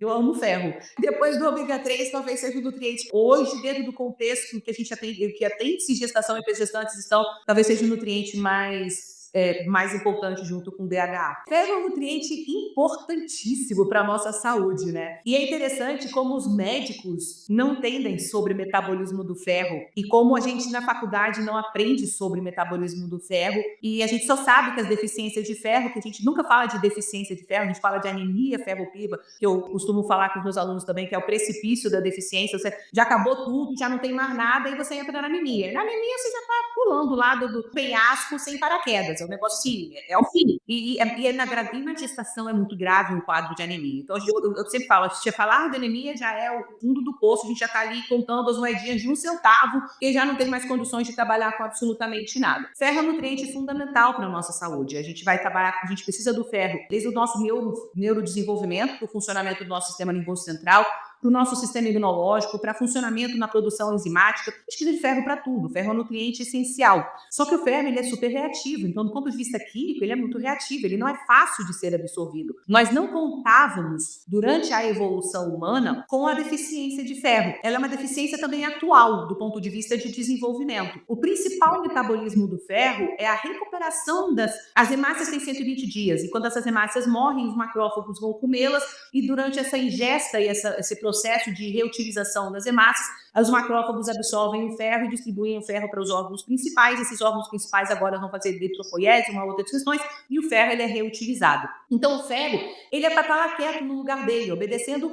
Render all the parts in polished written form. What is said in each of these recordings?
Eu amo ferro. Depois do ômega 3, talvez seja o nutriente hoje, dentro do contexto que a gente atende, que atende-se gestação e gestantes estão, talvez seja o nutriente mais importante junto com o DHA. Ferro é um nutriente importantíssimo para a nossa saúde, né? E é interessante como os médicos não entendem sobre metabolismo do ferro e como a gente na faculdade não aprende sobre metabolismo do ferro e a gente só sabe que as deficiências de ferro, que a gente nunca fala de deficiência de ferro, a gente fala de anemia ferropriva, que eu costumo falar com os meus alunos também, que é o precipício da deficiência, você já acabou tudo, já não tem mais nada e você entra na anemia. Na anemia você já está pulando lá do penhasco sem paraquedas, é um negócio assim, é o fim. E na gestação é muito grave um quadro de anemia. Então eu sempre falo, se falar de anemia já é o fundo do poço, a gente já está ali contando as moedinhas de 1 centavo, e já não tem mais condições de trabalhar com absolutamente nada. Ferro é um nutriente fundamental para a nossa saúde. A gente vai trabalhar, a gente precisa do ferro desde o nosso neurodesenvolvimento, o funcionamento do nosso sistema nervoso central, para o nosso sistema imunológico, para funcionamento na produção enzimática. A gente precisa de ferro para tudo. O ferro é um nutriente essencial. Só que o ferro ele é super reativo, então do ponto de vista químico ele é muito reativo, ele não é fácil de ser absorvido. Nós não contávamos durante a evolução humana com a deficiência de ferro. Ela é uma deficiência também atual do ponto de vista de desenvolvimento. O principal metabolismo do ferro é a recuperação as hemácias têm 120 dias e quando essas hemácias morrem, os macrófagos vão comê-las e durante essa ingesta e esse processo de reutilização das hemácias, os macrófagos absorvem o ferro e distribuem o ferro para os órgãos principais. Esses órgãos principais agora vão fazer eritropoiese, uma outra questões, e o ferro ele é reutilizado. Então o ferro ele é para estar lá quieto no lugar dele, obedecendo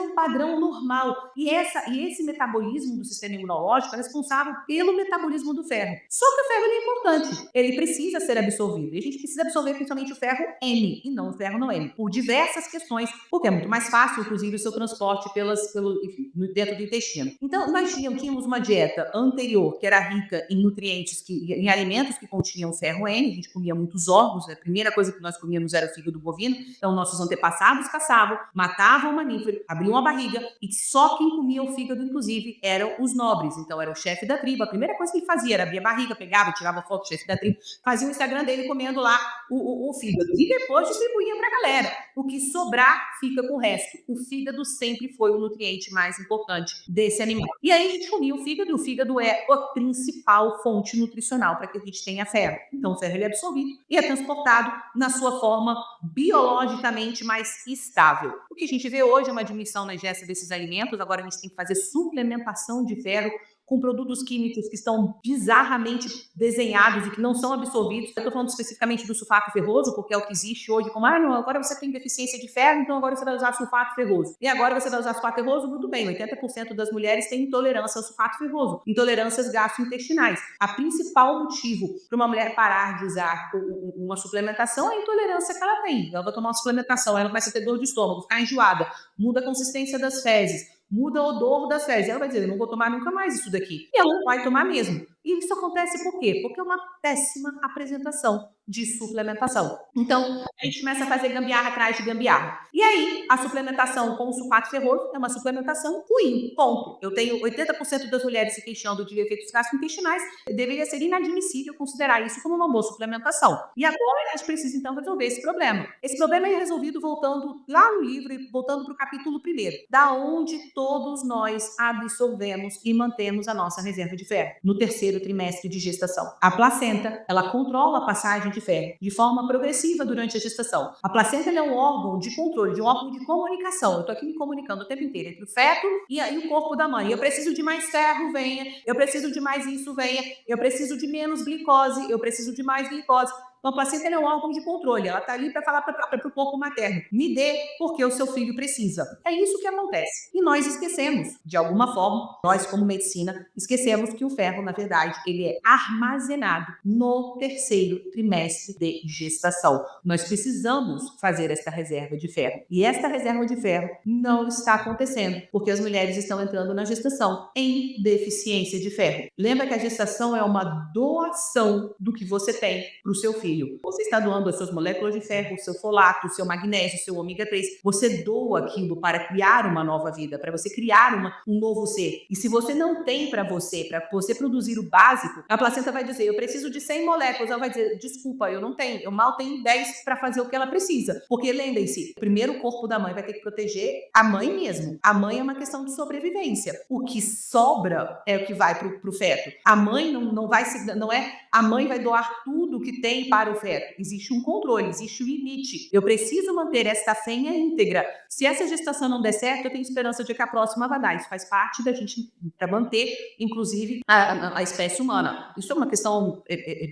um padrão normal. E esse metabolismo do sistema imunológico é responsável pelo metabolismo do ferro. Só que o ferro ele é importante, ele precisa ser absorvido. E a gente precisa absorver principalmente o ferro N e não o ferro não N, por diversas questões, porque é muito mais fácil, inclusive, o seu transporte enfim, dentro do intestino. Então, nós tínhamos uma dieta anterior que era rica em nutrientes, em alimentos que continham ferro N, a gente comia muitos órgãos, a primeira coisa que nós comíamos era o fígado bovino, então nossos antepassados caçavam, matavam o mamífero, abriam a barriga e só quem comia o fígado, inclusive, eram os nobres, então era o chefe da tribo, a primeira coisa que ele fazia era abrir a barriga, pegava, tirava foto do chefe da tribo, fazia o Instagram dele comendo lá o fígado e depois distribuía pra galera. O que sobrar fica com o resto. O fígado sempre foi o nutriente mais importante desse animal. E aí a gente comia o fígado, e o fígado é a principal fonte nutricional para que a gente tenha ferro. Então o ferro ele é absorvido e é transportado na sua forma biologicamente mais estável. O que a gente vê hoje é uma diminuição na ingesta desses alimentos, agora a gente tem que fazer suplementação de ferro com produtos químicos que estão bizarramente desenhados e que não são absorvidos. Eu estou falando especificamente do sulfato ferroso, porque é o que existe hoje, como, não, agora você tem deficiência de ferro, então agora você vai usar sulfato ferroso. E agora você vai usar sulfato ferroso? Muito bem, 80% das mulheres têm intolerância ao sulfato ferroso, intolerâncias gastrointestinais. A principal motivo para uma mulher parar de usar uma suplementação é a intolerância que ela tem. Ela vai tomar uma suplementação, ela começa a ter dor de estômago, ficar enjoada, muda a consistência das fezes, muda o odor das fezes. Ela vai dizer, eu não vou tomar nunca mais isso daqui. E ela não vai tomar mesmo. E isso acontece por quê? Porque é uma péssima apresentação de suplementação. Então, a gente começa a fazer gambiarra atrás de gambiarra. E aí, a suplementação com o sulfato ferroso é uma suplementação ruim, ponto. Eu tenho 80% das mulheres se queixando de efeitos gastrointestinais, deveria ser inadmissível considerar isso como uma boa suplementação. E agora a gente precisa, então, resolver esse problema. Esse problema é resolvido voltando lá no livro e voltando para o capítulo 1º, da onde todos nós absorvemos e mantemos a nossa reserva de ferro, no terceiro trimestre de gestação. A placenta, ela controla a passagem de ferro de forma progressiva durante a gestação. A placenta é um órgão de controle, um órgão de comunicação. Eu estou aqui me comunicando o tempo inteiro entre o feto e o corpo da mãe. Eu preciso de mais ferro, venha. Eu preciso de mais isso, venha. Eu preciso de menos glicose, eu preciso de mais glicose. Então, a placenta é um órgão de controle, ela está ali para falar para o corpo materno, me dê porque o seu filho precisa. É isso que acontece. E nós esquecemos, de alguma forma, nós como medicina, esquecemos que o ferro, na verdade, ele é armazenado no terceiro trimestre de gestação. Nós precisamos fazer esta reserva de ferro. E esta reserva de ferro não está acontecendo, porque as mulheres estão entrando na gestação em deficiência de ferro. Lembra que a gestação é uma doação do que você tem para o seu filho. cheio. Você está doando as suas moléculas de ferro, o seu folato, o seu magnésio, o seu ômega 3. Você doa aquilo para criar uma nova vida, para você criar um novo ser. E se você não tem para você produzir o básico, a placenta vai dizer, eu preciso de 100 moléculas. Ela vai dizer, desculpa, eu não tenho. Eu mal tenho 10 para fazer o que ela precisa. Porque lembrem-se, primeiro o corpo da mãe vai ter que proteger a mãe mesmo. A mãe é uma questão de sobrevivência. O que sobra é o que vai pro feto. A mãe não vai se, não é a mãe vai doar tudo que tem para o feto. Existe um controle, existe um limite. Eu preciso manter esta fêmea íntegra. Se essa gestação não der certo, eu tenho esperança de que a próxima vai dar. Isso faz parte da gente para manter, inclusive, a espécie humana. Isso é uma questão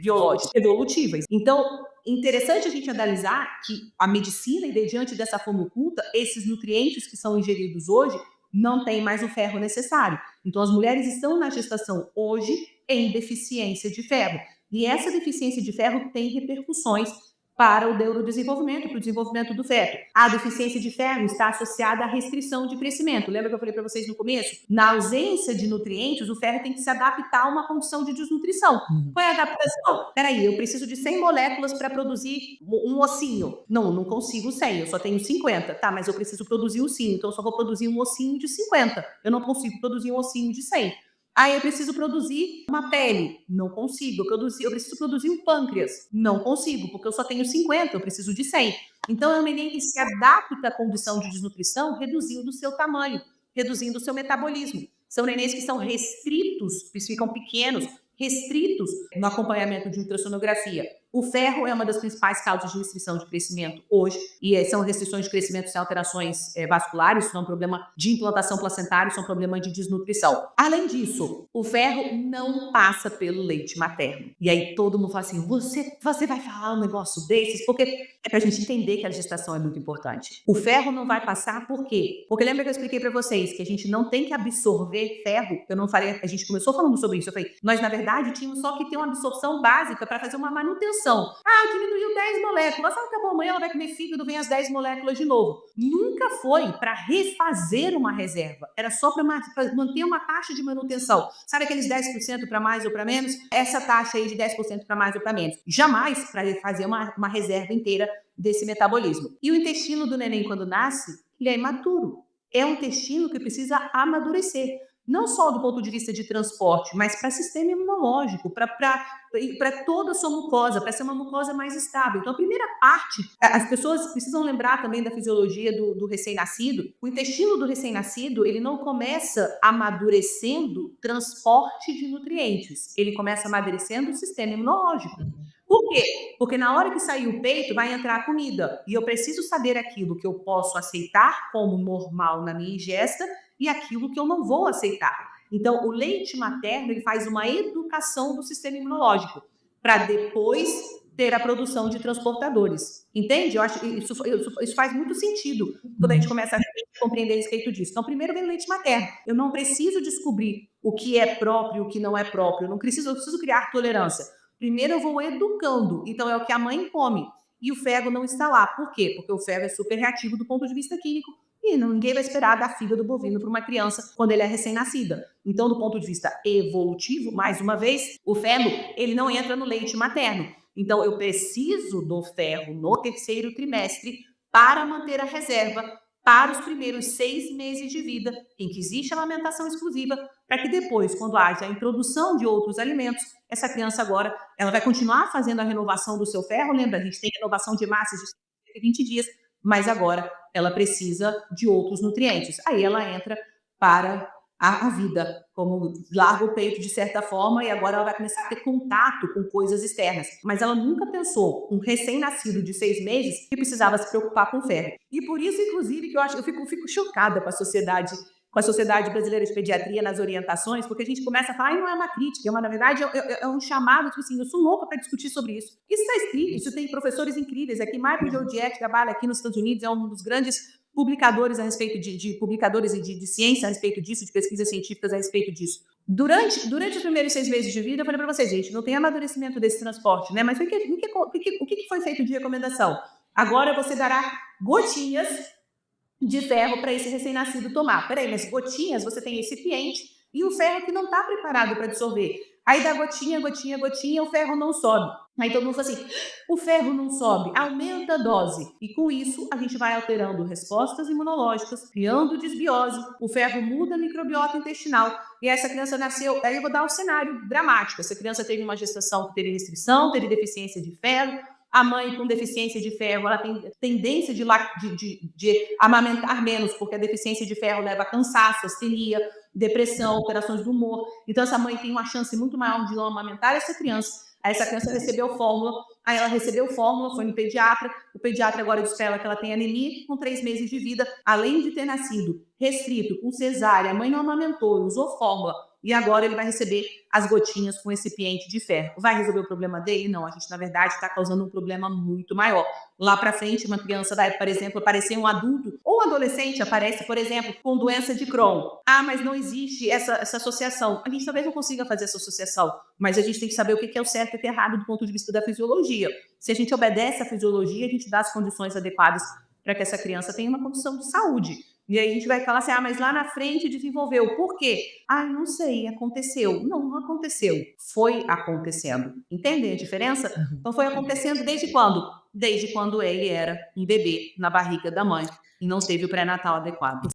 biológica, evolutiva. Então, interessante a gente analisar que a medicina, e diante dessa forma oculta, esses nutrientes que são ingeridos hoje não têm mais o ferro necessário. Então, as mulheres estão na gestação hoje em deficiência de ferro. E essa deficiência de ferro tem repercussões para o neurodesenvolvimento, para o desenvolvimento do feto. A deficiência de ferro está associada à restrição de crescimento. Lembra que eu falei para vocês no começo? Na ausência de nutrientes, o ferro tem que se adaptar a uma condição de desnutrição. Qual é a adaptação? Peraí, eu preciso de 100 moléculas para produzir um ossinho. Não consigo 100, eu só tenho 50. Tá, mas eu preciso produzir um ossinho, então eu só vou produzir um ossinho de 50. Eu não consigo produzir um ossinho de 100. Aí eu preciso produzir uma pele, não consigo. Eu preciso produzir um pâncreas, não consigo, porque eu só tenho 50, eu preciso de 100. Então é um neném que se adapta à condição de desnutrição, reduzindo o seu tamanho, reduzindo o seu metabolismo. São nenéns que são restritos, que ficam pequenos, restritos no acompanhamento de ultrassonografia. O ferro é uma das principais causas de restrição de crescimento hoje, e são restrições de crescimento sem alterações vasculares, isso não é um problema de implantação placentária, isso é um problema de desnutrição. Além disso, o ferro não passa pelo leite materno. E aí todo mundo fala assim, você vai falar um negócio desses? Porque é pra gente entender que a gestação é muito importante. O ferro não vai passar por quê? Porque lembra que eu expliquei para vocês que a gente não tem que absorver ferro? Eu não falei, a gente começou falando sobre isso, eu falei, nós na verdade tínhamos só que ter uma absorção básica para fazer uma manutenção. Diminuiu 10 moléculas. Acabou, amanhã ela vai comer fígado, vem as 10 moléculas de novo. Nunca foi para refazer uma reserva. Era só para manter uma taxa de manutenção. Sabe aqueles 10% para mais ou para menos? Essa taxa aí de 10% para mais ou para menos. Jamais para fazer uma reserva inteira desse metabolismo. E o intestino do neném, quando nasce, ele é imaturo. É um intestino que precisa amadurecer. Não só do ponto de vista de transporte, mas para sistema imunológico, para toda a sua mucosa, para ser uma mucosa mais estável. Então, a primeira parte, as pessoas precisam lembrar também da fisiologia do recém-nascido. O intestino do recém-nascido, ele não começa amadurecendo transporte de nutrientes, ele começa amadurecendo o sistema imunológico. Por quê? Porque na hora que sair o peito, vai entrar a comida. E eu preciso saber aquilo que eu posso aceitar como normal na minha ingesta e aquilo que eu não vou aceitar. Então, o leite materno ele faz uma educação do sistema imunológico para depois ter a produção de transportadores. Entende? Eu acho que isso faz muito sentido quando a gente começa a compreender a respeito disso. Então, primeiro vem o leite materno. Eu não preciso descobrir o que é próprio e o que não é próprio. Eu preciso criar tolerância. Primeiro eu vou educando. Então, é o que a mãe come. E o ferro não está lá. Por quê? Porque o ferro é super reativo do ponto de vista químico. E ninguém vai esperar dar fígado bovino para uma criança quando ele é recém-nascida. Então, do ponto de vista evolutivo, mais uma vez, o ferro ele não entra no leite materno. Então, eu preciso do ferro no terceiro trimestre para manter a reserva para os primeiros 6 meses de vida, em que existe a amamentação exclusiva, para que depois, quando haja a introdução de outros alimentos, essa criança agora ela vai continuar fazendo a renovação do seu ferro. Lembra, a gente tem renovação de hemácias de 20 dias, mas agora ela precisa de outros nutrientes. Aí ela entra para a vida, como larga o peito de certa forma e agora ela vai começar a ter contato com coisas externas. Mas ela nunca pensou, um recém-nascido de 6 meses, que precisava se preocupar com ferro. E por isso, inclusive, que eu fico chocada com a Sociedade Brasileira de Pediatria nas orientações, porque a gente começa a falar, não é uma crítica, na verdade é um chamado, tipo assim, eu sou louca para discutir sobre isso. Isso está escrito, isso tem professores incríveis aqui, Michael Georgette trabalha aqui nos Estados Unidos, é um dos grandes publicadores a respeito de publicadores de ciência a respeito disso, de pesquisas científicas a respeito disso. Durante os primeiros 6 meses de vida, eu falei para vocês, gente, não tem amadurecimento desse transporte, né? Mas o que foi feito de recomendação? Agora você dará gotinhas de ferro para esse recém-nascido tomar. Peraí, mas gotinhas, você tem recipiente e o ferro que não está preparado para absorver. Aí dá gotinha, o ferro não sobe. Aí todo mundo fala assim: o ferro não sobe, aumenta a dose. E com isso, a gente vai alterando respostas imunológicas, criando desbiose, o ferro muda a microbiota intestinal. E essa criança nasceu. Aí eu vou dar um cenário dramático: essa criança teve uma gestação que teve restrição, teve deficiência de ferro. A mãe com deficiência de ferro, ela tem tendência de amamentar menos, porque a deficiência de ferro leva a cansaço, astenia, depressão, alterações do humor. Então, essa mãe tem uma chance muito maior de não amamentar essa criança. Aí essa criança recebeu fórmula, aí ela recebeu fórmula, foi no pediatra, o pediatra agora diz para ela que ela tem anemia com 3 meses de vida, além de ter nascido restrito, com cesárea, a mãe não amamentou, usou fórmula, e agora ele vai receber as gotinhas com recipiente de ferro. Vai resolver o problema dele? Não, a gente na verdade está causando um problema muito maior. Lá para frente, uma criança vai, por exemplo, aparecer um adulto ou um adolescente aparece, por exemplo, com doença de Crohn. Ah, mas não existe essa associação. A gente talvez não consiga fazer essa associação, mas a gente tem que saber o que é o certo e o que é errado do ponto de vista da fisiologia. Se a gente obedece à fisiologia, a gente dá as condições adequadas para que essa criança tenha uma condição de saúde. E aí a gente vai falar assim, ah, mas lá na frente desenvolveu. Por quê? Ah, não sei, aconteceu. Não, não aconteceu. Foi acontecendo. Entendem a diferença? Então foi acontecendo desde quando? Desde quando ele era um bebê na barriga da mãe e não teve o pré-natal adequado.